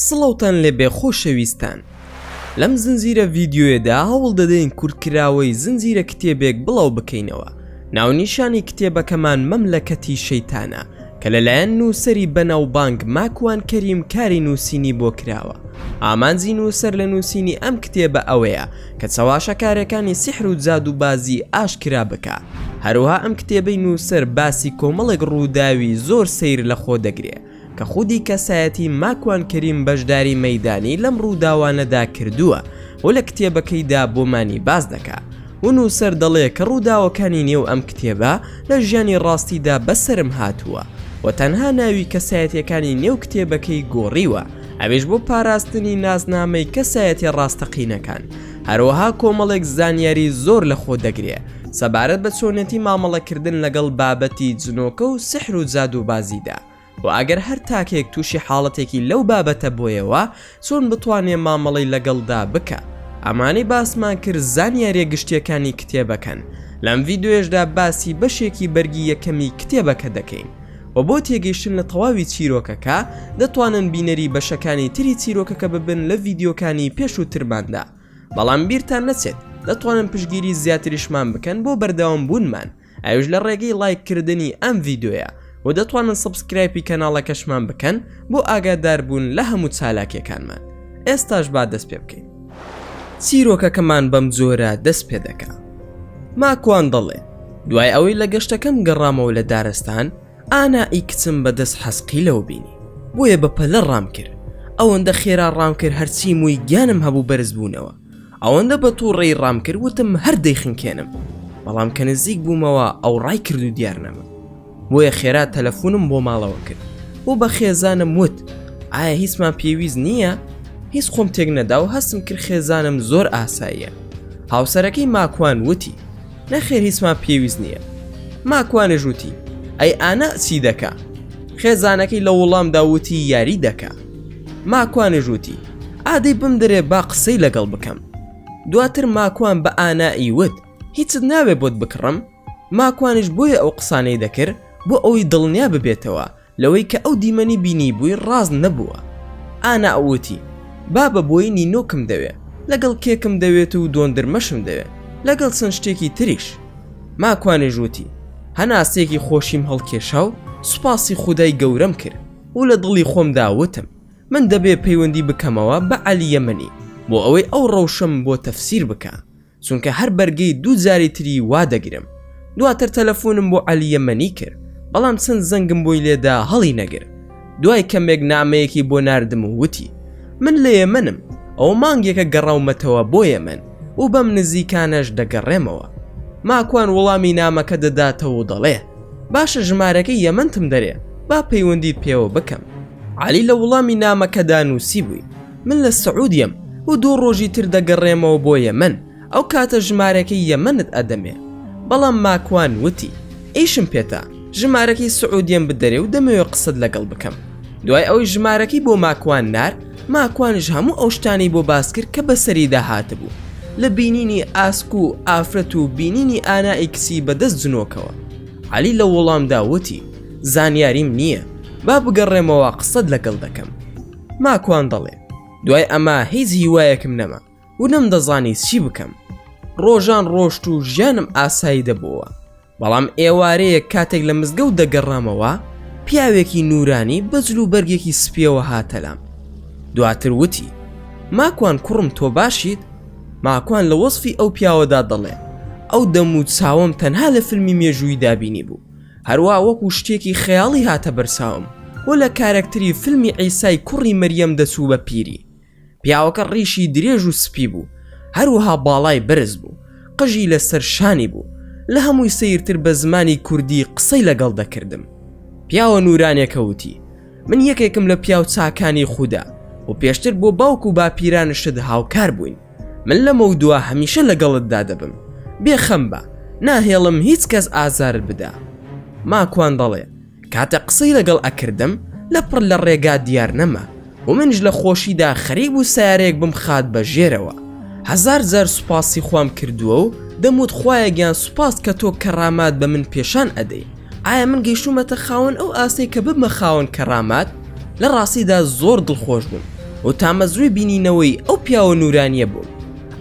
سڵاوتان لێبێ خۆشەویستان. لەم زنجیرە ڤیدیۆیەدا هەوڵ دەدەین کورتکراوەی زنجیرە کتێبێک بڵاو بکەینەوە. ناونیشانی کتێبەکەمان مەملەکەتی شەیتانە کە لەلایەن نووسەری بەناوبانگ ماکوان کەریم کاری نووسینی بۆ کراوە. ئامانجی نووسەر لە نووسینی ئەم کتێبە ئەوەیە کە چەواشەکارەکانی سیحر و جادوبازی ئاشکرا بکە. هەروەها ئەم کتێبەی نووسەر باسی کۆمەڵێک ڕووداوی زۆر سەیر لە خۆ دەگرێ کە خودی کەسایەتی ماکوان کەریم بەشداری مەیدانی لەم ڕووداوانەدا کردووە و لە کتێبەکەیدا بۆمانی باز دەکا. و نووسەر دەڵێ کە ڕووداوەکانی نێو ئەم کتێبە لە ژیانی ڕاستیدا بەسرم هاتووە و تەنها ناوی کەسایەتیەکانی نێو کتێبەکەی گۆڕیوە، ئەوێش بۆ پاراستنی نازنامەی کەسایەتی ڕاستەقینەکان. هەروەها کۆمەڵێک زانیاری زۆر لە خۆ دەگرێ سەبارەت بە چۆنێتی مامەڵەکردن لەگەڵ بابەتی جنۆکە و سحر و جادوبازیدا. و ئەگەر هەر تاکێک تووشی حاڵەتێکی لەو بابەتە بۆیەوە چۆن بتوانێ مامەڵەی لەگەڵدا بکە. ئەمانەی باسمان کرد زانیاریە گشتیەکانی کتێبەکەن. لەم ڤیدیۆشدا باسی بەشێکی بەرگی یەکەمی کتێبەکە دەکەین و بۆ تێگەیشتن لە تەواوی چیرۆکەکە دەتوانن بینەری بەشەکانی تری چیرۆکەکە ببن لە ڤیدیۆکانی پێش و ترماندا. بەڵام بیرتان نەچێت دەتوانن پشگیری زیاتریشمان بکەن بۆ بەردەوام بوونمان، ئەوش لە ڕێگەی لایککردنی ئەم ڤیدیۆیە و دەتوانن سبسکرایبی کەناڵەکەشمان بکەن بۆ ئاگادار بوون لە هەموو چالاکیەکانمان. ئێستاش با دەست پێ بکەین. چیرۆکەکەمان بەم جۆرە دەست پێ دەکا. ماکوان دەڵێ دوای ئەوەی لە گەشتەکەم گەڕامەوە لە دارستان ئانایی کچم بەدەست حەسقی لەو بینی، بۆیە بەپەلە ڕام کرد. ئەوەندە خێرا ڕام کرد هەرچی مووی گیانم هەبوو بەرز بوونەوە. ئەوەندە بە تووڕێی ڕام کرد وتم هەر دەیخنکێنم، بەڵام کە نزیک بوومەوە ئەو ڕای کرد و دیار نەما. بۆیە خێرا تەلەفۆنم بۆ ماڵەوە کرد و بە خێزانم وت ئایا هیچمان پێویست نییە؟ هیچ خۆم تێک نەدا و هەستم کرد خێزانم زۆر ئاساییە. هاوسەرەکەی ماکوان وتی نەخێر هیچمان پێویست نییە. ماکوانش وتی ئەی ئانا چی دەکا؟ خێزانەکەی لە وەڵامدا وتی یاری دەکا. ماکوانش وتی ئادەی بم دەرێ با قسەی لەگەڵ بکەم. دواتر ماکوان بە ئانایی وت هیچت ناوێ بۆت بکڕم؟ ماکوانش بۆیە ئەو قسانەی دەکرد بۆ ئەوەی دڵنیا ببێتەوە لەوەی کە ئەو دیمەنی بینی بووی ڕاز نەبووە. ئانا ئەوتی بابە بۆی نینۆکم دەوێت، لەگەڵ کێکم دەوێت و دۆندرمەشم دەوێت، لەگەڵ چەند شتێکی تریش. ماکوانش وتی هەناسێکی خۆشیم هەڵکێشا و سوپاسی خودای گەورەم کرد و لە دڵی خۆمدا وتم من دەبێ پەیوەندی بکەمەوە بە عەلی یەمەنی بۆ ئەوەی ئەو ڕەوشەم بۆ تەفسیر بکە، چونکە هەر بەرگەی دوو جاری تری وا دەگرم. دواتر تەلەفۆنم بۆ عەلی یەمەنی کرد، بەڵام چەند زەنگم بۆی لێدا هەڵی نەگر. دوای کەمێک نامەیەکی بۆ ناردم و وتی من لە یەمەنم، ئەو مانگێکە گەڕاومەتەوە بۆ یەمەن و بەم نزیکانەش دەگەڕێمەوە. ماکوان وەڵامی نامەکە دەداتەوە و دەڵێ باشە ژمارەکەی یەمەنتم دەرێ با پەیوەندیت پێوە بکەم. عەلی لە وەڵامی نامەکەدا نووسی بووی من لە سەعودیم و دوو ڕۆژی تر دەگەڕێمەوە بۆ یەمەن، ئەو کاتە ژمارەکەی یەمەنت ئەدەمێ. بەڵام ماکوان وتی ئیشم پێتا ژمارەکەی سعودیم بدەرێ و دەمەوێت قسەت لەگەڵ بکەم. دوای ئەوەی ژمارەکەی بۆ ماکوان نار، ماکوانش هەموو ئەو شتانی بۆ باس کرد کە بەسەریدا هاتبوو لە بینینی ئاسک و ئافرەت و بینینی ئانایی کچی بەدەست جنۆکەوە. عەلی لە وەڵامدا وتی زانیاریم نییە، با بگەڕێمەوە قسەت لەگەڵ دەکەم. ماکوان دەڵێ دوای ئەمە هیچ هیوایەکم نەما و نەمدەزانی چی بکەم. ڕۆژان ڕۆشت و ژیانم ئاسایی دەبووە، بەڵام ئێوارەیە کاتێک لە مزگەوت دەگەڕامەوە پیاوێکی نورانی بەجل و بەرگێکی سپیەوە هاتەلام. دواتر وتی ماکوان کوڕم تۆ باشیت؟ ماکوان لە وەسفی ئەو پیاوەدا دەڵێ ئەو دەم و چاوم تەنها لە فیلمی مێژووی دابینی بوو، هەروە وەکو شتێکی خەیاڵی هاتە بەرساوم و لە کارکتری فیلمی عیسای کوڕی مەریەم دەچوو بە پیری. پیاوەکە ڕیشی درێژ و سپی بوو، هەروەها باڵای بەرز بوو، قژی لەسەر شانی بوو. لە هەمووی سەیرتر بە زمانی کوردی قسەی لەگەڵ دەکردم. پیاوە نورانێکە وتی من یەکێکم لە پیاو چاکانی خودا و پێشتر بۆ باوک و باپیرانشت هاوکار بووین. من لە مەودووە هەمیشە لەگەڵتدا دەبم، بێخەم بە ناهێڵم هیچ کەس ئازارت بدا. ماکوان دەڵێ کاتە قسەی لەگەڵ ئەکردم لە پڕ لە ڕێگا دیار نەما و منش لە خۆشیدا خەریب و سیارەیەک بمخات بەژێرەوە. هەزار جار سوپاسی خۆم کردووە و دەموت خوایە گیان سوپاس کە تۆ کەرامات بە من پێشان ئەدەی. ئایا من گەیشتومەتە خاوەن ئەو ئاسەی کە ببمە خاوەن کەرامات؟ لە ڕاستیدا زۆر دڵخۆش بووم و تامەزروی بینینەوەی ئەو پیاوە نورانیە بووم.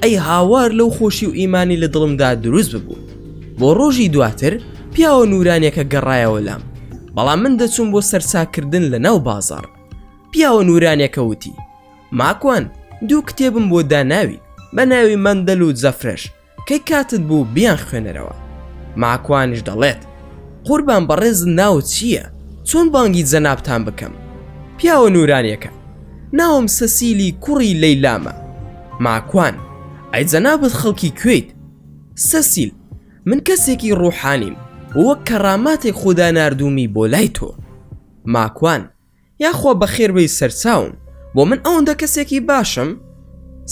ئەی هاوار لەو خۆشی و ئیمانی لە دڵمدا دروست ببوو. بۆ ڕۆژی دواتر پیاوە نورانیەکە گەڕایەوە لام، بەڵام من دەچوم بۆ سەرچاکردن لە ناو بازاڕ. پیاوە نورانیەکە وتی: ماکوان، دوو کتێبم بۆ داناوی بە ناوی مەندەل و جەفرەش، کەی کاتت بوو بیان خوێنەرەوە. ماکوانش دەڵێت: قوربان بەڕێز ناوت چییە؟ چۆن بانگی جەنابتان بکەم؟ پیاوە نورانیەکە: ناوم سەسیلی کوڕی لەیلامە. ماکوان: ئەی جەنابەت خەڵکی کوێیت؟ سەسیل: من کەسێکی ڕوحانیم و وەک کەراماتێک خوددا ناردوومی بۆ لای تۆ. ماکوان: یاخوا بەخێر بەی سەرچاوم، بۆ من ئەوەندە کەسێکی باشم؟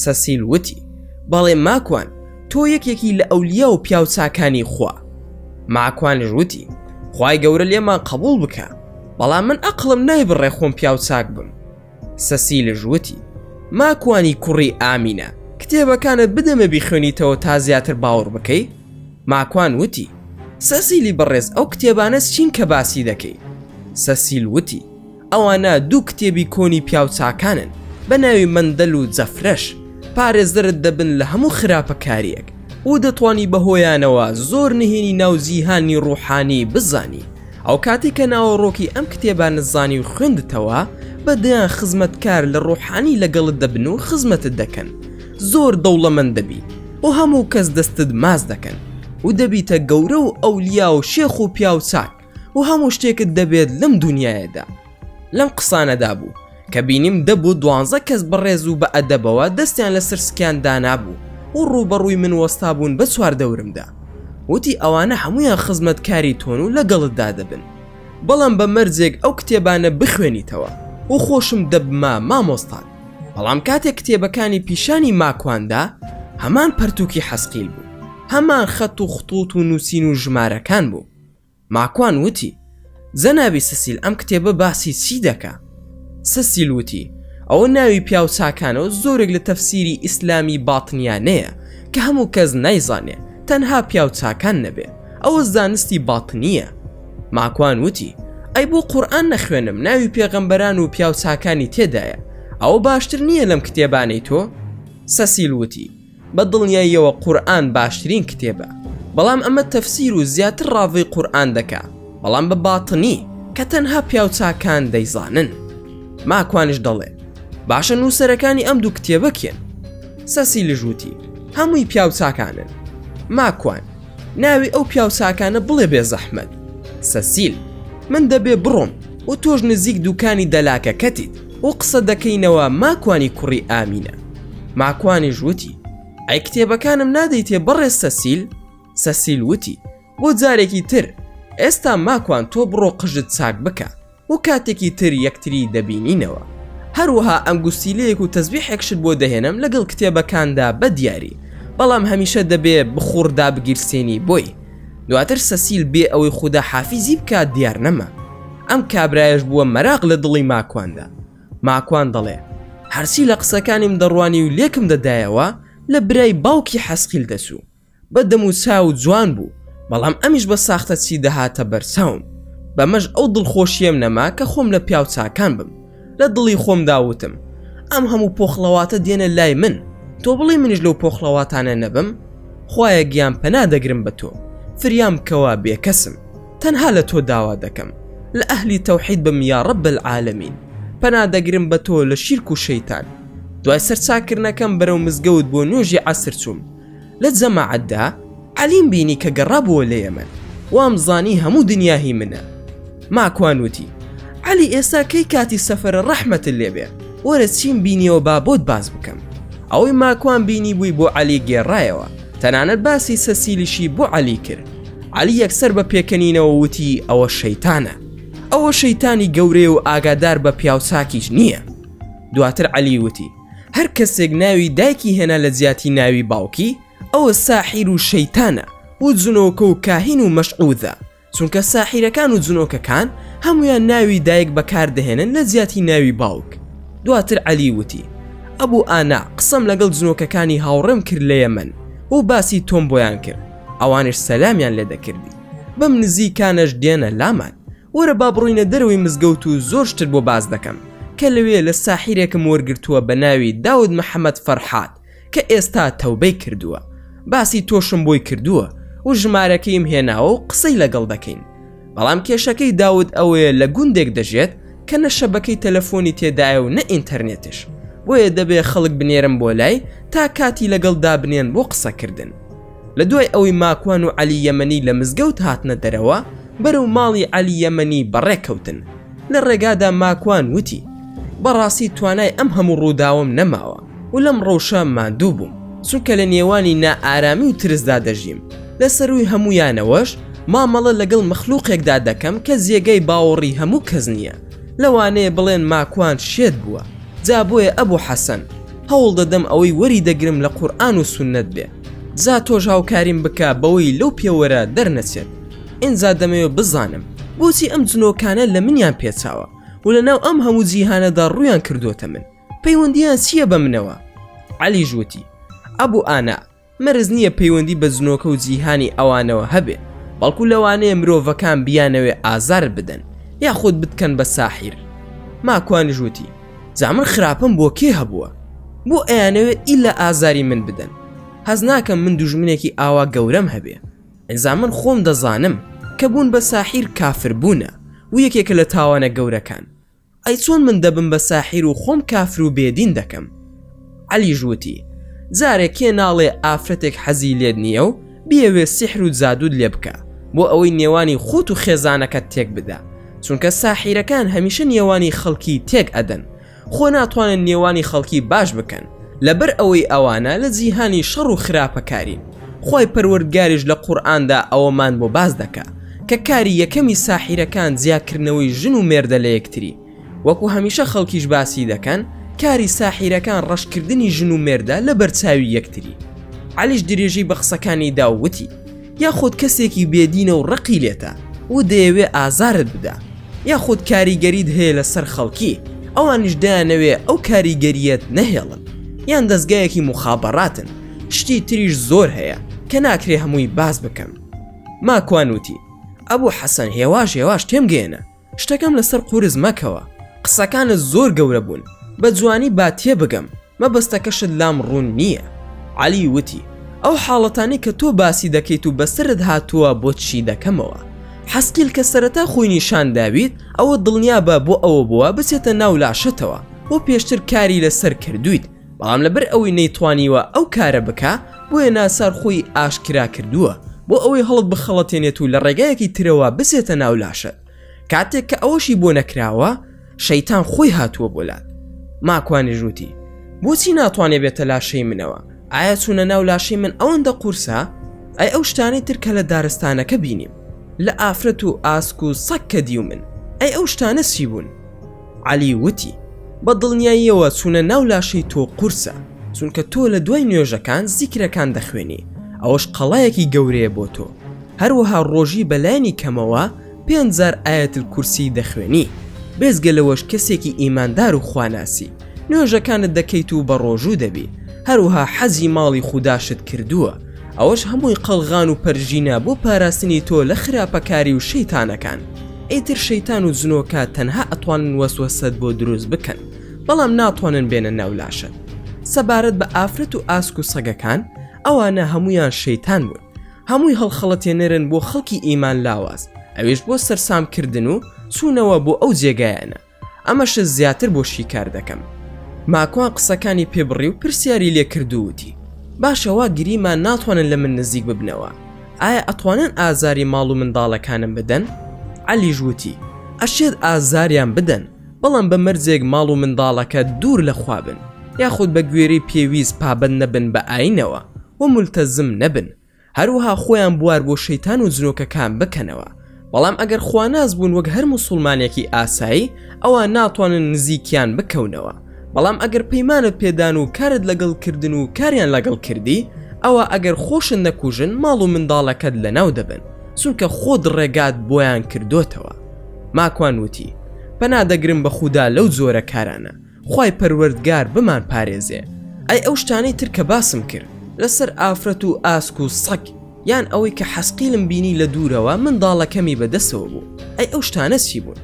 سەسیل وتی: بەڵێ ماکوان، تۆ یەکێکی لە ئەولیا و پیاو چاکانی خوا. ماکوانش وتی: خوای گەورە لێمان قبول بکە، بەڵام من ئەقڵم نایبڕێ خۆم پیاو چاک بم. سەسیلش وتی: ماکوانی کوڕی ئامینە، کتێبەکانت بدەمە بیخوێنیتەوە تا زیاتر باوەڕ بکەی؟ ماکوان وتی: سەسیلی بەڕێز، ئەو کتێبانە چین کە باسی دەکەی؟ سەسیل وتی: ئەوانە دوو کتێبی کۆنی پیاو چاکانن بە ناوی مەندەل و جەفرەش، پارێزدەرت دەبن لە هەموو خراپەکاریەک و دەتوانی بەهۆیانەوە زۆر نهێنی ناوزیهانی ڕوحانی بزانی. ئەو کاتی کە ناوەڕۆکی ئەم کتێبانە زانی و خوێندتەوە، بەدەیان خزمەتکار لە ڕوحانی لەگەڵت دەبن و خزمەتت دەکەن. زۆر دەوڵەمەند دەبی و هەموو کەس دەستت ماز دەکەن و دەبیتە گەورە و ئەولیا و شێخ و پیاو چاک و هەموو شتێکت دەبێت لەم دنیاەدا. لەم قسانەدا بوو کە بینیم دەبوو 12 کەس بەڕێز و بە ئەدەبەوە دەستیان لە سرسکیان دانابوو و ڕوبەڕووی من وەستا بوون بە چواردەورمدا. وتی ئەوانە هەمویان خزمەتکاری تۆن و لەگەڵتدا دەبن، بەڵام بە مەرجێک ئەو کتێبانە بخوێنیتەوە و خۆشم دەبما مامۆستان. بەڵام کاتێک کتێبەکانی پیشانی ماکواندا، هەمان پەرتووکی حەسقیل بوو، هەمان خەت و خطوط و نووسین و ژمارەکان بوو. ماکوان وتی: جەنابی سەسیل، ئەم کتێبە باسی چی دەکا؟ سەسیل وتی: ئەوە ناوی پیاو چاکانە و زۆرێک لە تەفسیری ئیسلامی باتنیانەیە کە هەموو کەس نایزانێ، تەنها پیاو چاکان نەبێ، ئەوە زانستی باتنیە. ماکوان وتی: ئەی بۆ قورئان نەخوێنم، ناوی پێغەمبەران و پیاو چاکانی تێدایە، ئەوە باشتر نییە لەم کتێبانەی تۆ؟ سەسیل وتی: بە دڵنیاییەوە قورئان باشترین کتێبە، بەڵام ئەمە تەفسیر و زیاتر ڕاوی قورئان دەکا، بەڵام بە باتنی کە تەنها پیاو چاکان دەیزانن. ماکوانش دەڵێ: باشە نووسەرەکانی ئەم دوو کتێبە کێن؟ سەسیلش وتی: هەمووی پیاو چاکانن. ماکوان: ناوی ئەو پیاو چاکانە بڵێ بێ زەحمەت. سەسیل: من دەبێ بڕۆم و تۆش نزیک دوکانی دەلاکەکەتیت و قسە دەکەینەوە ماکوانی کوڕی ئامینە. ماکوانیش وتی: ئەی کتێبەکانم نادەیتێ بەڕێز سەسیل؟ سەسیل وتی: بۆ جارێکی تر، ئێستا ماکوان تۆ بڕۆ قژت چاک بکە و کاتێکی تر یەکتری دەبینینەوە. هەروەها ئەنگوستیلەیەک و تەزبیحێکشت بۆ دەهێنم لەگەڵ کتێبەکاندا بە دیاری، بەڵام هەمیشە دەبێ بخوڕدا بگیرسێنی بۆی. دواتر سەسیل بێ ئەوەی خوددا حافیزی بکات دیار نەما. ئەم کابرایش بووە مەراق لە دڵی ماکواندا. ماکوان دەڵێ: هەرچی لە قسەکانیم دەڕوانی و لێکم دەدایەوە لە برای باوکی حەسقیل دەسوو، بەدەم و چاو جوان بوو، بەڵام ئەمیش بە ساختە چی دەهاتە بەرچاوم. بەمەش ئەو دڵخۆشیەم نەما کە خۆم لە پیاو چاکان بم. لە دڵی خۆم داوتم: ئەم هەموو پۆخڵەواتە دێنە لای من، تۆ بڵێ منیش لەو پۆخڵەواتانە نەبم؟ خوایە گیان پەنا دەگرم بە تۆ، فریام بکەوە بێکەسم، تەنها لە تۆ داوا دەکەم، لە ئەهلی تەوحید بم یا ڕەب العالەمین، پەنا دەگرم بە تۆ لە شیرک و شەیتان. دوای سەرچاکردنەکەم بەرەو مزگەوت بۆ نوێژی عەسر چووم. لە جەماعەتدا عەلیم بینی کە گەڕابووە لە یەمەن، وام زانی هەموو دنیاهی منە. ماکوان وتی: عەلی ئێستا کەی کاتی سەفەرە ڕەحمەتت لێبێ، وەرە چیم بینیەوە با بۆت باز بکەم. ئەوەی ماکوان بینی بووی بۆ عەلی گێڕایەوە، تەنانەت باسی سەسیلیشی بۆ عەلی کرد. عەلی یەکسەر بە پێکەنینەوە وتی: ئەوە شەیتانە، ئەوە شەیتانی گەورەیە و ئاگادار بە پیاو چاکیش نییە. دواتر عەلی وتی: هەر کەسێک ناوی دایکی هێنا لە جیاتی ناوی باوکی، ئەوە ساحیر و شەیتانە و جنۆکە و کاهین و مەشعوذە، چونکە ساحیرەکان و جنۆکەکان هەمویان ناوی دایک بەکاردەهێنن لە جیاتی ناوی باوک. دواتر علی وتی ئەبوو ئانا قسەم لەگەڵ جنۆکەکانی هاوڕێم کرد لە یەمەن و باسی تۆم بۆیان کرد ئەوانش سەلامیان لێ دەکردی بەم نزیکانەش دێنە لامان وەرە با بڕۆینە دەرەوەی مزگەوت و زۆر شتر بۆ باز دەکەم کە لەوێ لە ساحیرێکم وەرگرتووە بە ناوی داود محەممەد فەرحات کە ئێستا تەوبەی کردووە باسی تۆشم بۆی کردووە و ژمارەکەیم هێناوە و قسەی لەگەڵ دەکەین بەڵام کێشەکەی داود ئەوەیە لە گوندێک دەژێت کە نە شەبەکەی تەلەفۆنی تێدایە و نە ئینتەرنێتش بۆیە دەبێ خەڵک بنێرم بۆ لای تا کاتی لەگەڵ دابنێن بۆ قسەکردن لە دوای ئەوەی ماکوان و عەلی یەمەنی لە مزگەوت هاتنە دەرەوە بەرەو ماڵی عەلی یەمەنی بەڕێکەوتن لە ڕێگادا ماکوان وتی بەڕاستی توانای ئەم هەموو ڕووداوم نەماوە و لەم ڕەوشە ماندوو بووم چونکە لە نێوانی نائارامی و ترسدا دەژیم لەسەروی هەمویانەوەش مامەڵە لەگەڵ مەخلووقێکدا دەکەم کە زێگەی باوەڕی هەموو کەس نییە لەوانەیە بڵێن ماکوان شێت بووە جا بۆیە ئەبوو حەسەن هەوڵ دەدەم ئەوەی وەری دەگرم لە قورئان و سوننەت بێ جا تۆش هاوکاریم بکە بەوەی لەو پێوەرە دەرنەچێت ئینجا دەمەوێت بزانم بۆچی ئەم جنۆکانە لە منیان پێچاوە و لەناو ئەم هەموو جیهانەدا ڕوویان کردوتە من پەیوەندیان چییە بە منەوە عەلی ژووتی ئەبوو ئانا مەرز نییە پەیوەندی بە جنۆکە و جیهانی ئەوانەوە هەبێ بەڵکو لەوانەیە مرۆڤەکان بیانەوێ ئازار بدەن یاخود بتکەن بە ساحیر ماکوان ژووتی جا من خراپم بۆ کێ هەبووە بۆ ئەیانەوێت ئیلا ئازاری من بدەن هەز ناکەم من دوژمنێکی ئاوا گەورەم هەبێ ئەنجا من خۆم دەزانم کە بوون بە ساحیر کافر بوونە و یەکێکە لە تاوانە گەورەکان ئەی چۆن من دەبم بە ساحیر و خۆم کافر و بێدین دەکەم عەلی ژووتی جارێک کێ ناڵێ ئافرەتێک حەزی لێت نییە و بیەوێ سیحر و جادود لێ بکە بۆ ئەوەی نێوانی خۆت و خێزانەکەت تێک بدە چونکە ساحیرەکان هەمیشە نێوانی خەڵکی تێک ئەدەن خۆ ناتوانن نێوانی خەڵکی باش بکەن لەبەر ئەوەی ئەوانە لە جیهانی شەڕ و خراپەکارین خۆی پەروەردگاریش لە قورئاندا ئەوەمان بۆ باز دەکا کە کاری یەکەمی ساحیرەکان جیاکردنەوەی ژن و مێردە لە یەکتری وەکو هەمیشە خەڵکیش باسی دەکەن کاری ساحیرەکان ڕەشکردنی ژن و مێردە لە بەرچاوی یەکتری عەلیش درێژی بە قسەکانی داوتی یاخود کەسێکی بێدینە و ڕقی لێتە و دەیەوێ ئازارت بدە یاخود کاریگەریت هەیە لەسەر خەڵکی ئەوانیش دایانەوێ ئەو کاریگەریەت نەهێڵن یان دەستگایەکی مخابەڕاتن شتی تریش زۆر هەیە کە ناکرێ هەمووی باز بکەم ماکوان وتی ئەبوو حەسەن هێواش تێمگەێنە شتەکەم لەسەر قورس مەکەوە قسەکانت زۆر گەورە بوون بە جوانی با تێ بگەم مەبەستەکەشت لام ڕوون نییە عەلی وتی ئەو حاڵەتانی کە تۆ باسی دەکەیت و بەسرت هاتووە بۆ چی دەکەمەوە حەسقیل کە سەرەتا خۆی نیشان داویت ئەوە دڵنیا بە بۆ ئەوە بووە بچێتە ناو لاشتەوە بۆ پێشتر کاری لەسەر کردویت بەڵام لەبەر ئەوەی نەیتوانیوە ئەو کارە بکە بۆیە ناسار خۆی ئاشکرا کردووە بۆ ئەوەی هەڵت بخەڵەتێنێت و لە ڕێگایەکی ترەوە بچێتە ناو لاشت کاتێک کە ئەوەشی بۆ نەکراوە شەیتان خۆی هاتووە بۆلات ماکوانی ژووتی بۆچی ناتوانێت بێتە لاشەی منەوە ئایا چوونە ناو لاشەی من ئەوەندە قورسە ئەی ئەو شتانەی تر کە لە دارستانەکە بینیم لە ئافرەت و ئاسک و سەگ کە دیو من ئەی ئەو شتانە چی بوون عەلی وتی بە دڵنیاییەوە چوونە ناو لاشەی تۆ قورسە چونکە تۆ لە دوای نوێژەکان زیکرەکان دەخوێنی ئەوەش قەڵایەکی گەورەیە بۆ تۆ هەروەها ڕۆژی بەلایانی کەمەوە 5000 ئایەتل کورسی دەخوێنی بێزگە لەوەش کەسێکی ئیماندار و خواناسی نوێژەکانت دەکەیت و بە ڕۆژوو دەبی هەروها حەزی ماڵی خودداشت کردووە ئەوەش هەمووی قەڵغان و پەرژینە بۆ پاراستنی تۆ لە خراپەکاری و شەیتانەکان ئیتر شەیتان و جنۆکە تەنها ئەتوانن وەسوەسەت بۆ دروست بکەن بەڵام ناتوانن بێنە ناو لاشت سەبارەت بە ئافرەت و ئاسک و سەگەکان ئەوانە هەمویان شەیتان بوون هەمووی هەڵخەڵەتێنەرن بۆ خەڵکی ئیمان لاواز ئەویش بۆ سەرسامکردن و چوونەوە بۆ ئەو جێگایانە ئەمەش زیاتر بۆ شیکار دەکەم ماکوان قسەکانی پێبڕی و پرسیاری لێ کردووتی باشەوە گریمان ناتوانن لە من نزیک ببنەوە ئایا ئەتوانن ئازاری ماڵ و منداڵەکانم بدەن عەلی ژووتی ئەشێت ئازاریان بدەن بەڵام بە مەرجێک ماڵ و منداڵەکە دوور لە خوا بن یاخود بە گوێرەی پێویست پابەند نەبن بە ئاینەوە و مولتەزم نەبن هەروها خۆیان بوار بۆ شەیتان و جنۆکەکان بکەنەوە بەڵام ئەگەر خواناز بوون وەک هەر موسڵمانێکی ئاسایی ئەوە ناتوانن نزیکیان بکەونەوە بەڵام ئەگەر پەیمانت پێدان و کارت لەگەڵ کردن و کاریان لەگەڵ کردی ئەوە ئەگەر خۆشن نەکوژن ماڵ و منداڵەکەت لەناو دەبن چونکە خۆت ڕێگات بۆیان کردوتەوە ماکوان وتی پەنادەگرم بە خودا لەو جۆرە کارانە خوای پەروەردگار بمان پارێزێ. ئەی ئەو شتانەی تر کە باسم کرد لەسەر ئافرەت و ئاسک و سەگ یان ئەوەی کە حەسقیلم بینی لە دوورەوە منداڵەکەمی بەدەستەوە بوو، ئەی ئەو شتانە چی بوون؟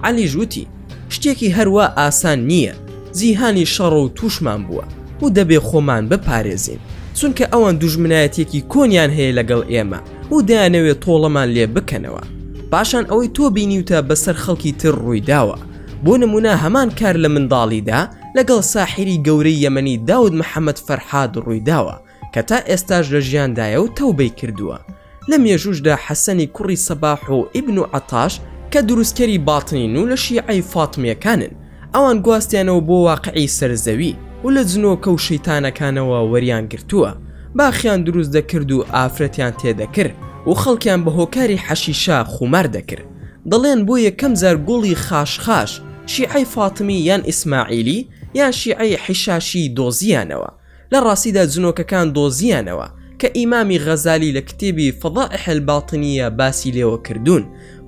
عەلی ژووتی شتێکی هەروە ئاسان نییە، جیهانی شەڕ و تووشمان بووە و دەبێ خۆمان بپارێزین، چونکە ئەوان دوژمنایەتێکی کۆنیان هەیە لەگەڵ ئێمە و دەیانەوێت تۆڵەمان لێ بکەنەوە. پاشان ئەوەی تۆ بینیوتە بەسەر خەڵکی تر ڕوویداوە. بۆ نمونە هەمان کار لە منداڵیدا لەگەڵ ساحری گەورەی یەمەنی داود محەممەد فەرحاد ڕوویداوە کە تا ئێستاش لە ژیاندایە و تەوبەی کردووە. لە مێژوشدا حەسەنی کوڕی سەباح و ئیبن و عەتاش کە دروستکەری باتنین و لە شیعەی فاتمیەکانن، ئەوان گواستیانەوە بۆ واقعی سەرزەوی و لە جنۆکە و شەیتانەکانەوە وەریان گرتووە، باخیان دروست دەکرد و ئافرەتیان تێدەکرد و خەڵکیان بە هۆکاری حەشیشا خومار دەکرد. دەڵێن بۆ یەکەم جار گوڵی خاشخاش شیعەی فاتمی یان ئیسماعیلی یان شیعەی حیشاشی دۆزیانەوە. لە ڕاستیدا جنۆکەکان دۆزیانەوە کە ئیمامی غەزالی لە کتێبی فەضائح الباطنیە باسی لێوە کردوون،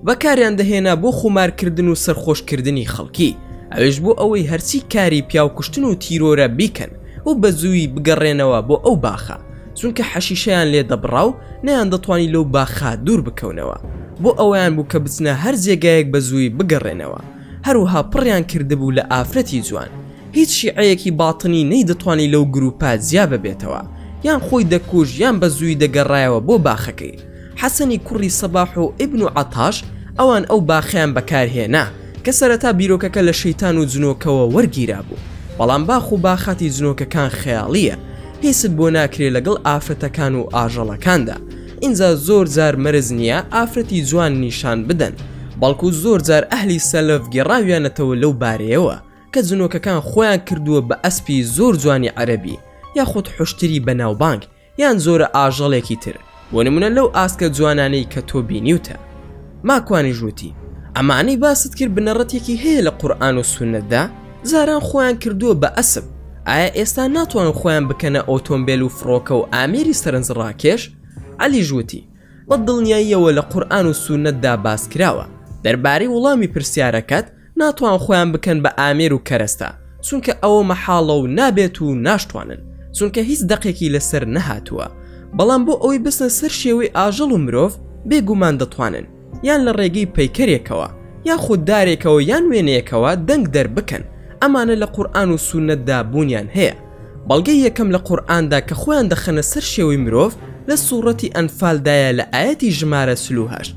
بەکاریان دەهێنا بۆ خومارکردن و سەرخۆشکردنی خەڵکی، ئەوش بۆ ئەوەی هەرچی کاری پیاوکوشتن و تیرۆرە بیکەن و بە زووی بگەڕێنەوە بۆ ئەو باخە، چونکە حەشیشەیان لێ دەبڕا و نەیان دەتوانی لەو باخە دوور بکەونەوە، بۆ ئەویان بوو کە بچنە هەر جێگایەک بە زووی بگەڕێنەوە. هەروها پڕیان کردبوو لە ئافرەتی جوان، هیچ شیعەیەکی باتنی نەی دەتوانی لەو گروپات زیا ببێتەوە، یان خۆی دەکوژ یان بە زووی دەگەڕایەوە بۆ باخەکەی. حەسەنی کوڕی سەباح و ئیبن و عەتاش ئەوان ئەو باخیان بەکارهێنا کە سەرەتا بیرۆکەکە لە شەیتان و جنۆکەوە وەرگیرا بوو، بەڵام باخ و باخاتی جنۆکەکان خەیاڵیە، هیچت بۆ ناکرێت لەگەڵ ئافرەتەکان و ئاژەڵەکاندا. اینجا زۆر جار مەرز نییە ئافرەتی جوان نیشان بدەن، بەڵکو زۆر جار ئەهلی سەلەف گێڕاویانەتەوە لەو بارەیەوە کە جنۆکەکان خۆیان کردووە بە ئەسپی زۆر جوانی عەرەبی یاخود حوشتری بەناوبانگ یان زۆرە ئاژەڵێکی تر، بۆ نمونە لەو ئاسکە جوانانەی کە تۆ بینیوتە. ماکوانی ژووتی ئەمانەی باست کرد بنەڕەتێکی هەیە لە قورئان و سونەتدا، زاران خۆیان کردووە بە ئەسب، ئایا ئێستا ناتوانن خۆیان بکەنە ئۆتۆمبیل و فڕۆکە و ئامێری سەرنج ڕاکێش؟ عەلی ژووتی بە دڵنیاییەوە لە قورئان و سونەتدا باس کراوە دەربارەی وەڵامی پرسیارەکەت ناتوان خۆیان بکەن بە ئامێر و کەرەستە، چونکە ئەوە مەحاڵە و نابێت و ناشتوانن، چونکە هیچ دەقێکی لەسەر نەهاتووە. بەڵام بۆ ئەوەی بستنە سەر شێوەی ئاژەڵ و مرۆڤ بێگومان دەتوانن یان لە ڕێگەی پەیکەرێکەوە یان خوددارێکەوە یان وێنەیەکەوە دەنگ دەربکەن. ئەمانە لە قورئان و سونەتدا بوونیان هەیە. بەڵگەی یەکەم لە قورئاندا کە خۆیان دەخەنە سەر شێوەی مرۆڤ لە سوورەتی ئەنفالدایە لە ئاەتی ژمارە 38.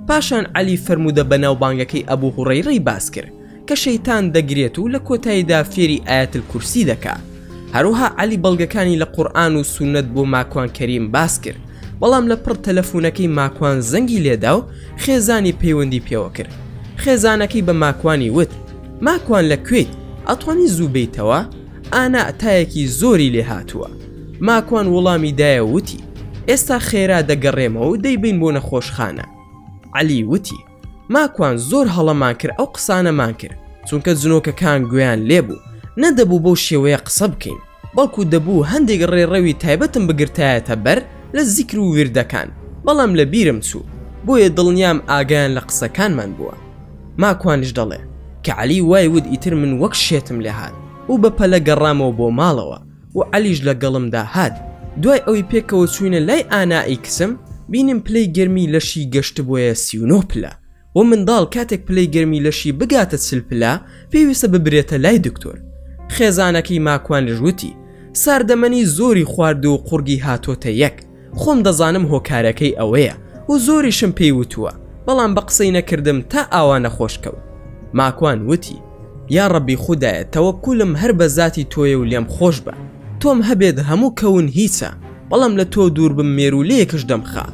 پاشان عەلی فەرموودە بەناوبانگەکەی ئەبوو هوڕەیرەی باس کرد کە شەیتان دەگرێت و لە کۆتاییدا فێری ئاەتل کورسی دەکات. هەروها عەلی بەڵگەکانی لە قورئان و سونەت بۆ ماکوان کەریم باس کرد، بەڵام لە پڕ تەلەفۆنەکەی ماکوان زەنگی لێدا و خێزانی پەیوەندی پێوە کرد. خێزانەکەی بە ماکوانی وت ماکوان لەکوێیت؟ ئەتوانی زوو بیتەوە؟ ئانا ئەتایەکی زۆری لێ هاتووە. ماکوان وەڵامی دایە وتی ئێستا خێرا دەگەڕێمەوە و دەیبین بۆ نەخۆشخانە. عەلی وتی ماکوان زۆر هەڵەمان کرد، ئەو قسانەمان کرد، چونکە جنۆکەکان گویان لێبوو، نەدەبوو بەو شێوەیە قسە بکەین، بەڵکو دەبوو هەندێک ڕێڕەوی تایبەتم بگرتایەتە بەر لە زیکر و وردەکان، بەڵام لە بیرم چوو، بۆیە دڵنیام ئاگیان لە قسەکانمان بووە. ماکوانش دەڵێ کە عەلی وای ود ئیتر من وەک شێتم لێ هات و بە پەلە گەڕامەوە بۆ ماڵەوە و عەلیش لە گەڵمدا هات. دوای ئەوی پێکەوە چوینە لای ئانایی کسم، بینیم پلەی گەرمی لەشی گەشت بۆیە 39 پلە و منداڵ کاتێک پلەی گەرمی لەشی بگاتە 40 پلە پێویستە ببرێتە لای دکتۆر. خێزانەکەی ماکوانش وتی ساردەمەنی زۆری خوارد و قورگی هاتۆتە یەک، خۆم دەزانم هۆکارەکەی ئەوەیە و زۆریشم پێی وتووە، بەڵام بە قسەی نەکردم تا ئاوانە خۆشکەوت. ماکوان وتی یا ڕەبی خودایە تەوەکولم هەر بە زاتی تۆیە و لێم خۆش بە، تۆم هەبێت هەموو کەون هیچە، بەڵام لە تۆ دوور بم مێرولەیەکش دەمخا،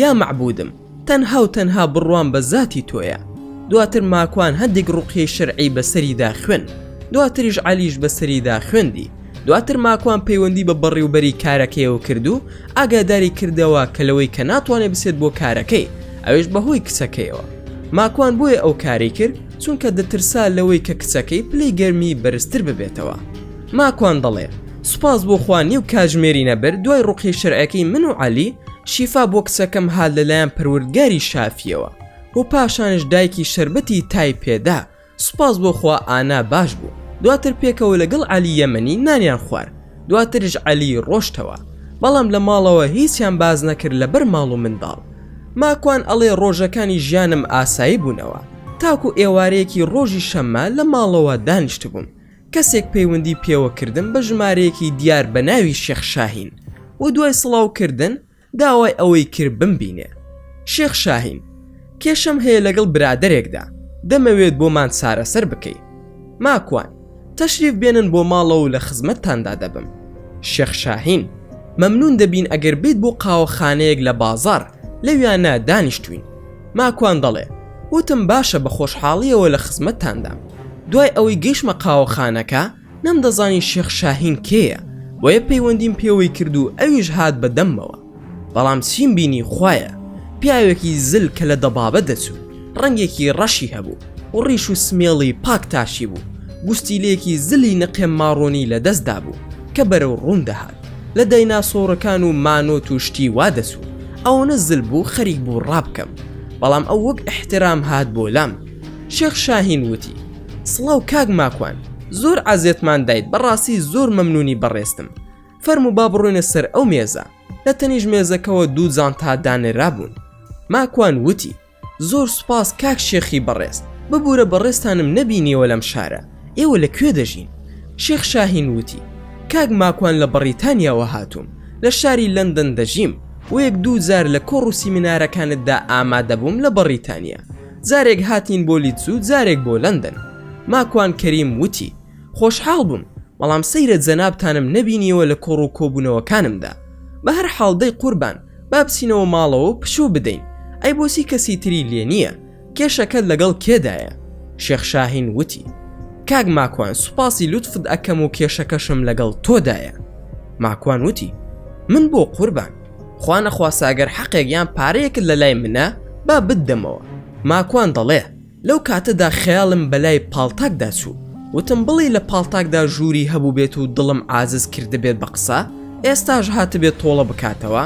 یا معبودم تەنها و تەنها بڕوان بە زاتی تۆیە. دواتر ماکوان هەندێک ڕوقیەی شەرعی بەسەریدا خوێن، دواتریش عەلیش بەسەریدا خوێندی. دواتر ماکوان پەیوەندی بە بەڕێوبەری کارەکەیەوە کرد و ئاگاداری کردەوە کە لەوەی کە ناتوانێت بسێت بۆ کارەکەی، ئەوێش بەهۆی کچەکەیەوە. ماکوان بۆیە ئەو کاری کرد چونکە دەترسا لەوەی کە کچەکەی پلەی گەرمی بەرزتر ببێتەوە. ماکوان دەڵێ سوپاس بۆ خوا نیو کاژمێری نەبەر، دوای ڕوقی شەرعەکەی من و عەلی شیفا بۆ کچەکەم هات لەلایەن پەروەردگاری شافیەوە و پاشانش دایکی شەربەتی تای پێدا. سوپاس بۆ خوا ئانا باش بوو، دواتر پێکەوە لەگەڵ عەلی یەمەنی نانیان خوار، دواترش عەلی ڕۆشتەوە، بەڵام لە ماڵەوە هیچیان باز نەکرد لەبەر ماڵ و منداڵ. ماکوان ئەڵێ ڕۆژەکانی ژیانم ئاسایی بوونەوە، تاکو ئێوارەیەکی ڕۆژی شەممە لە ماڵەوە دانیشت بووم، کەسێک پەیوەندی پێوە کردم بە ژمارەیەکی دیار بە ناوی شێخ شاهین و دوای سڵاوکردن داوای ئەوەی کرد بمبینێ. شێخ شاهین: کێشەم هەیە لەگەڵ برادەرێکدا، دەمەوێت بۆمان چارەسەر بکەی. ماکوان: تەشریف بێنن بۆ ماڵەوە و لە خزمەتتاندا دەبم. شێخ شاهین: مەمنون دەبین ئەگەر بیت بۆ قاوەخانەیەک لە بازار لەویانە دانیشتوین. ماکوان دەڵێ: وتم باشە، بە خۆشحاڵیەوە لە خزمەتتاندا. دوای ئەوەی گەیشتمە قاوەخانەکە نەمدەزانی شێخ شاهین کێیە، وەیە پەیوەندیم پێوەی کرد و ئەویش هات بەدەمەوە، بەڵام چیم بینی خوایە، پیاوێکی زل کە لە دەبابە دەچوو، ڕەنگێکی ڕەشی هەبوو و ڕیش و سمێڵی پاک تاشی بوو، گوستیلێکی زلی نەقێم ماڕۆنی لە دەستدا بوو کە بەرەو ڕوون دەهات، لە دایناسۆرەکان و مانۆت و شتی وا دەچوو. ئەوەنە زل بوو خەریک بوو ڕابکەم، بەڵام ئەو وەک احترام هات بۆ لام. شێخ شاهین وتی: سڵاو کاک ماکوان، زۆر عەزیەتمان دایت، بەڕاستی زۆر مەمنونی بەڕێستم. فەرموو با بڕۆینە سەر ئەو مێزە. لە تەنیژ مێزەکەوە دوو جانتا دانرابوون. ماکوان وتی: زۆر سوپاس کاک شێخی بەڕێست، ببوورە بەڕێستانم نەبینیەوە لەم شارە، ئێوە لەکوێ دەژین؟ شێخ شاهین وتی: کاک ماکوان، لە بەڕیتانیاوە هاتووم، لە شاری لەندەن دەژیم و یەک دوو جار لە کۆڕ و سیمینارەکانتدا ئامادە بووم لە بەڕیتانیا، جارێک هاتین بۆ لیدز و جارێک بۆ لەندەن. ماکوان کەریم وتی: خۆشحاڵ بووم، بەڵام سەیرە جەنابتانم نەبینیەوە لە کۆڕ و کۆبوونەوەکانمدا. بە هەر حاڵ دەی قوربان، با بچینەوە ماڵەوە و پشوو بدەین، ئەی بۆسی کەسی تری لێ نییە، کێشەکەت لەگەڵ کێدایە؟ شێخ شاهین وتی: کاک ماکوان، سوپاسی لوتفت ئەکەم و کێشەکەشم لەگەڵ تۆدایە. ماکوان وتی: من بۆ قوربان، خوا نەخواسە ئەگەر حەقێک یان پارەیەکت لە لای منە با بدەمەوە. ماکوان دەڵێ: لەو کاتەدا خەیاڵم بەلای پاڵتاکدا چوو، وتم بڵی لە پاڵتاکدا ژووری هەبوو بێت و دڵم عاجز کردبێت بە قسە، ئێستاش هاتبێت تۆڵە بکاتەوە.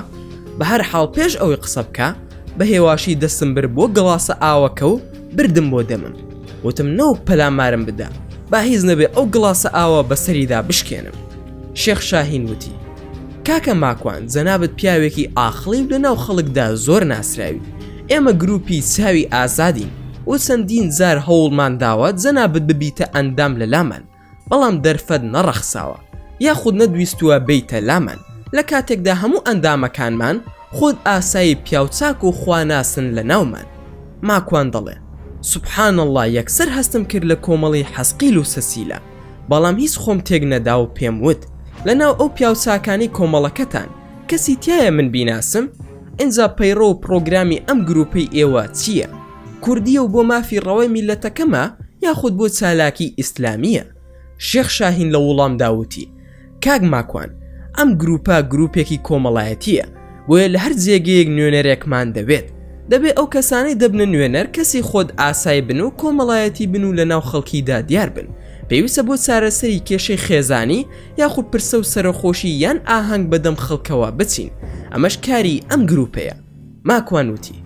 بە هەر حاڵ پێش ئەوەی قسە بکە، بە هێواشی دەستم برد بۆ گڵاسە ئاوەکە و بردم بۆ دەمم، وتم نەوەک پەلامارم بدە، با هیچ نەبێ ئەو گڵاسە ئاوە بەسەریدا بشکێنم. شێخ شاهین وتی: کاکە ماکوان، جەنابەت پیاوێکی ئاخڵی و لەناو خەڵکدا زۆر ناسراوی، ئێمە گروپی چاوی ئازادین و چەندین جار هەوڵمان داوە جەنابەت ببیتە ئەندام لە لامان، بەڵام دەرفەت نەڕەخساوە، یاخود نەدویستووە بیتە لامان. لە کاتێکدا هەموو ئەندامەکانمان خۆت ئاسایی پیاوچاک و خواناسن لە ناومان. ماکوان دەڵێ: سوبحان الله، یەکسەر هەستم کرد لە کۆمەڵی حەسقیل و سەسیلە، بەڵام هیچ خۆم تێک نەدا و پێم وت: لەناو ئەو پیاوچاکانی کۆمەڵەکەتان کەسی تایە من بیناسم؟ ئینجا پەیڕۆ و پرۆگرامی ئەم گروپەی ئێوە چییە؟ کوردیە و بۆ مافی ڕەوەی میلەتەکەمە یاخود بۆ چالاکی ئیسلامیە؟ شێخ شاهین لە وڵام داوتی: کاک ماکوان، ئەم گروپە گروپێکی کۆمەڵایەتیە، بۆیە لە هەر جێگەیەک نوێنەرێکمان دەبێت ئەو کەسانەی دەبنە نوێنەر کەسی خۆت ئاسایی بن و کۆمەڵایەتی بن و لە ناو خەڵکیدا دیار بن، پێویستە بۆ چارەسەری کێشەی خێزانی یاخود پرسە و سەرخۆشی یان ئاهەنگ بەدەم خەڵکەوە بچین، ئەمەش کاری ئەم گروپەیە. ماکوان وتی: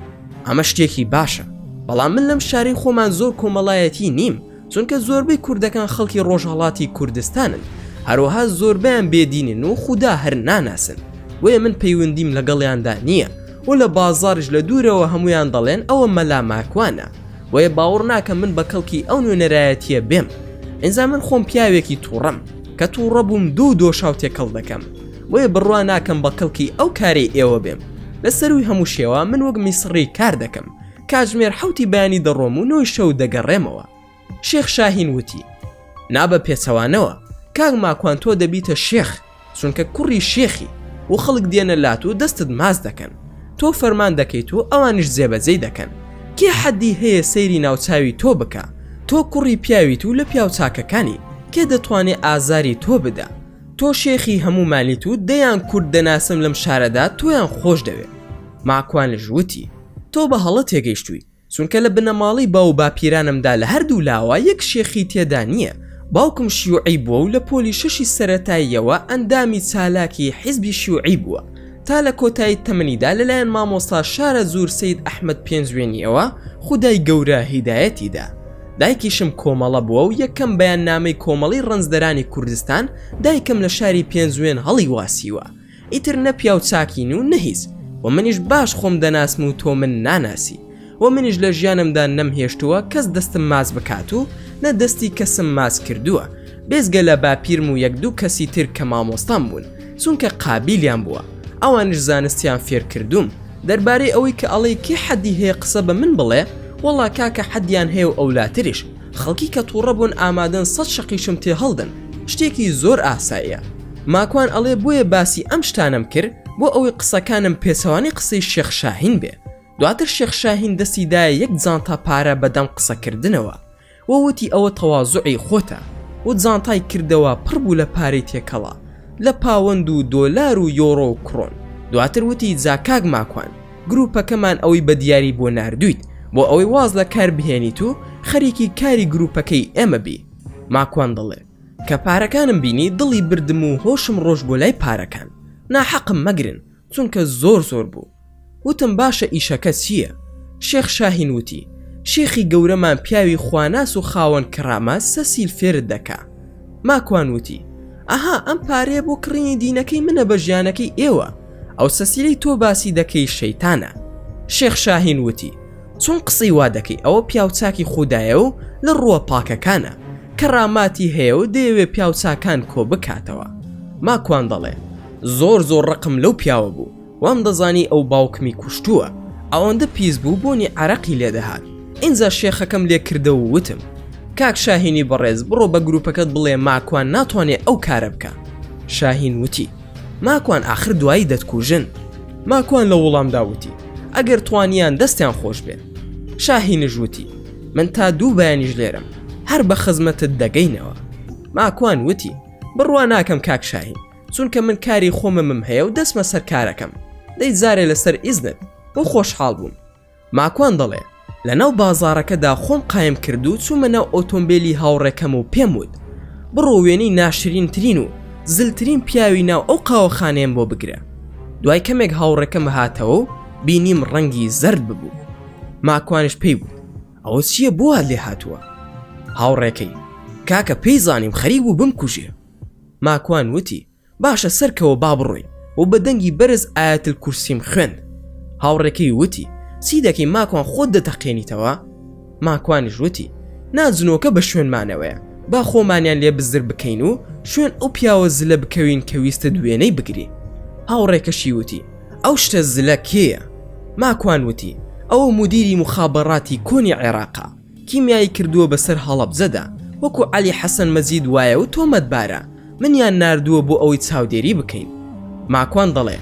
ئەمە شتێکی باشە، بەڵام من لەم شاری خۆمان زۆر کۆمەڵایەتی نیم، چونکە زۆربەی کوردەکان خەڵکی ڕۆژهەڵاتی کوردستانن، هەروەها زۆربیان بێدینن و خودا هەر ناناسن، وێ من پەیوەندیم لەگەڵیاندا نییە و لە بازارش لە دوورەوە هەمویان دەڵێن ئەوە مەلا ماکوانە، وێ باوەڕ ناکەم من بە کەڵکی ئەو نوێنەرایەتیە بێم. ئینجا من خۆم پیاوێکی تووڕەم کە تووڕە بووم دوو دۆشاو تێکەڵ دەکەم، وێ بڕوا ناکەم بە کەڵکی ئەو کاری ئێوە بێم. لە سەروی هەموو شێوە من وەک میسڕی کار دەکەم، کاتژمێر حوتی بەیانی دەڕۆم و 9 شەو دەگەڕێمەوە. شێخ شاهین وتی: نابە پێچەوانەوە، کاک ماکوان تۆ دەبیتە شێخ، چونکە کوڕی شێخی و خەڵک دێنە لات و دەستت ماز دەکەن، تۆ فەرمان دەکەیت و ئەوانش جێبەجێی دەکەن. کێ حەدی هەیە سەیری ناوچاوی تۆ بکە؟ تۆ کوڕی پیاویت و لە پیاوچاکەکانی کێ دەتوانێت ئازاری تۆ بدە؟ تۆ شێخی هەمومانیت و دەیان کورد دەناسم لەم شارەدا تۆیان خۆش دەوێت. ماکوانش وتی: تۆ بە هەڵە تێگەیشتووی، چونکە لە بنەماڵی باو باپیرانمدا لە هەردوو لاوە یەک شێخی تێدا نییە. باوکم شیوعی بووە و لە پۆلی 6 سەرەتاییەوە ئەندامی چالاکی حیزبی شیوعی بووە، تا لە کۆتایی تەمەنیدا لەلایەن مامۆستا شارە زوور سەید ئەحمەد پێنجوێنیەوە خودای گەورە هیدایەتیدا. دایکیشم کۆمەڵە بووە و یەکەم بەیاننامەی کۆمەڵی ڕەنزدەرانی کوردستان دایکم لە شاری پێنجوێن هەڵی واسیوە. ئیتر نە پیاو چاکین و نەهیز و منیش باش خۆم دەناسم و تۆ من ناناسی و منیش لە ژیانمدا نەمهێشتووە کەس دەستم ماز بکات و نە دەستی کەسم ماز کردووە بێزگە لە باپیرم و یەک دوو کەسی تر کە مامۆستام بوون چونکە قابیلیان بووە ئەوانش زانستیان فێر کردوم دەربارەی ئەوەی کە ئەڵێ کێ حەدی هەیە قسە بە من بڵێ وەڵا کاکە حەدیان هەیە و ئەولاتریش خەڵکی کە تووڕە بوون ئامادەن 100 شەقیشم تێ هەڵدن شتێکی زۆر ئاساییە. ماکوان ئەڵێ بۆیە باسی ئەم شتانم کرد بۆ ئەوەی قسەکانم پێچەوانی قسەی شێخ شاهین بێ. دواتر شێخ شاهین دەستیدایە یەک جانتا پارە بەدەم قسەکردنەوە وەوتی ئەوە تەواضوعی خۆتە و جانتای کردەوە پڕ بوو لە پارەی تێکەڵا لە پاوەند و دۆلار و یۆڕۆ و کڕۆن. دواتر وتی جاکاک ماکوان گروپەکەمان ئەوەی بە دیاری بۆ ناردوویت بۆ ئەوەی واز لە کار بهێنیت و خەریکی کاری گروپەکەی ئێمە بی. ماکوان دەڵێ کە پارەکانم بینی دڵی بردم و هۆشم ڕۆژ بۆ لای پارەکان ناحەقم مەگرن چونکە زۆر بوو. وتم باشە ئیشەکە چییە؟ شێخ شاهین وتی شێخی گەورەمان پیاوی خواناس و خاوەن کەرامە سەسیل فێرت دەکا. ماکوان وتی ئەها ئەم پارەیە بۆ کڕینی دینەکەی منە بە ژیانەکەی ئێوە ئەو سەسیلەی تۆ باسی دەکەی شەیتانە. شێخ شاهین وتی چۆن قسەی وا دەکەی ئەوە پیاوچاکی خوددایە و لە ڕووە پاکەکانە کەراماتی هەیە و دەیەوێ پیاوچاکان کۆ بکاتەوە. ماکوان دەڵێ زۆر ڕقم لەو پیاوە بوو وام دەزانی ئەو باوکمی کوشتووە ئەوەندە پیس بوو بۆنی عەرەقی لێدەهات. ئینجا شێخەکەم لێ کردە و وتم کاک شاهینی بەڕێز بڕۆ بە گروپەکەت بڵێ ماکوان ناتوانێت ئەو کارە بکە. شاهین وتی ماکوان ئاخر دوایی دەتکوژن. ماکوان لە وەڵامدا وتی ئەگەر توانیان دەستیان خۆش بێ. شاهینش وتی من تا دوو بەیانیش لێرم هەر بە خزمەتت دەگەینەوە. ماکوان وتی بڕوا ناکەم کاک شاهین چونکە من کاری خۆمم هەیە و دەستمە سەر کارەکەم دەیزارێ لەسەر ئیزنت بۆ خۆشحاڵ بووم. ماکوان دەڵێ لەناو بازاڕەکەدا خۆم قایم کرد و چوومە ناو ئۆتۆمبیلی هاوڕێکەم و پێم وت بڕۆ وێنەی ناشرین ترین و زلترین پیاوی ناو ئەو قاوەخانەیەم بۆ بگرە. دوای کەمێک هاوڕێکەم هاتەوە و بینیم ڕەنگی زەرد ببوو. ماکوانش پێی بوو ئەوە چییە بۆ لێ هاتووە؟ هاوڕێکەی کاکە پێی زانیم خەریک بوو بمکوژێ. ماکوان وتی باشە سەرکەوە با بڕۆین و بە دەنگی بەرز ئایەتل کورسیم خوێند. هاوڕێکەی وتی چی دەکەی ماکوان خۆت دەتەقێنیتەوە؟ ماکوانیش وتی ناجنۆکە بە شوێنمانەوەیە با خۆمانیان لێ بزر بکەین و شوێن ئەو پیاوە زلە بکەوین کە ویستە دوێنەی بگری. هاوڕێکەشی وتی ئەو شتە زلە کێیە؟ ماکوان وتی ئەوە مدیری مخابەڕاتی کۆنی عێراقا کیمیایی کردووە بەسەر هەڵەبجەدا وەکو عەلی حەسەن مەجید وایە و تۆمەتبارە منیان ناردووە بۆ ئەوەی چاودێری بکەین. ماکوان دەڵێ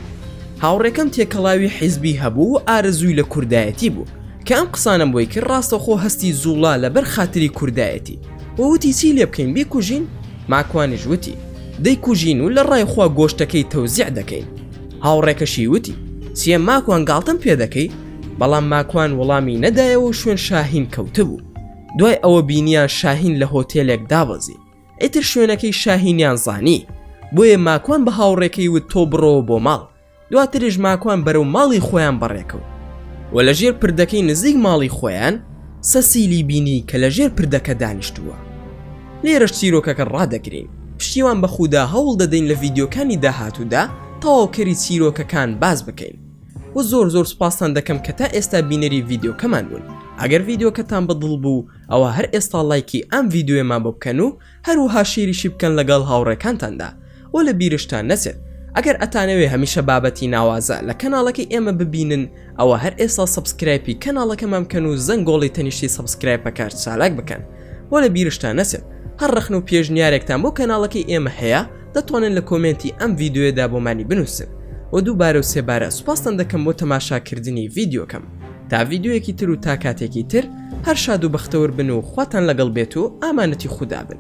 هاوڕێکەم تێکەڵاوی حیزبی هەبوو و ئارەزووی لە کوردایەتی بوو کە ئەم قسانم بۆی کرد ڕاستەخۆ هەستی زوڵا لەبەر خاتری کوردایەتی ووتی چی لێ بکەین بیکوژین؟ ماکوانیش وتی دەیکوژین و لە ڕای خوا گۆشتەکەی تەوزیع دەکەین. هاوڕێکەشی وتی چیە ماکوان گاڵتەم پێ دەکەی؟ بەڵام ماکوان وەڵامی نەدایەوە و شوێن شاهین کەوتە بوو. دوای ئەوە بینیان شاهین لە هۆتێلێک دابەزی ئیتر شوێنەکەی شاهینیان زانی بۆیە ماکوان بە هاوڕێکەی وت تۆ بڕۆوە بۆ ماڵ. دواتریش ماکوان بەرەو ماڵی خۆیان بەڕێکەوت و لە ژێر پردەکەی نزیک ماڵی خۆیان سەسیلی بینی کە لە ژێر پردەکە دانیشتووە. لێرەش چیرۆکەکە ڕادەگرین پشتیوان بە خودا هەوڵ دەدەین لە ڤیدیۆکانی داهاتوودا تەواوکەری چیرۆکەکان باز بکەین و زۆر سوپاسان دەکەم کە تا ئێستا بینەری ڤیدیۆکەمان بوون. ئەگەر ڤیدیۆکەتان بەدڵ بوو ئەوە هەر ئێستا لایکی ئەم ڤیدیۆمان بۆ بکەن و هەروەها شێریشی بکەن لەگەڵ هاوڕێکانتاندا و لە بیرشتان نەچێت ئەگەر ئەتانەوێ هەمیشە بابەتی ناوازە لە کەناڵەکەی ئێمە ببینن ئەوە هەر ئێستا سەبسکرایبی کەناڵەکەمان بکەن و زەنگۆڵی تەنیشتی سەبسکرایب بەکار چالاک بکەن و لە بیرشتان نەچێت هەر ڕەخن و پێشنیارێکتان بۆ کەناڵەکەی ئێمە هەیە دەتوانن لە کۆمنتی ئەم ڤیدیۆدا بۆمانی بنووسن و دووبارە و سێبارە سوپاسان دەکەم بۆ تەماشاکردنی ڤیدیۆکەم. تا ڤیدیۆیەکی تر و تا کاتێکی تر هەر شاد و بەختەوەر بن و خواتان لەگەڵ بێت و ئامانەتی خودا بن.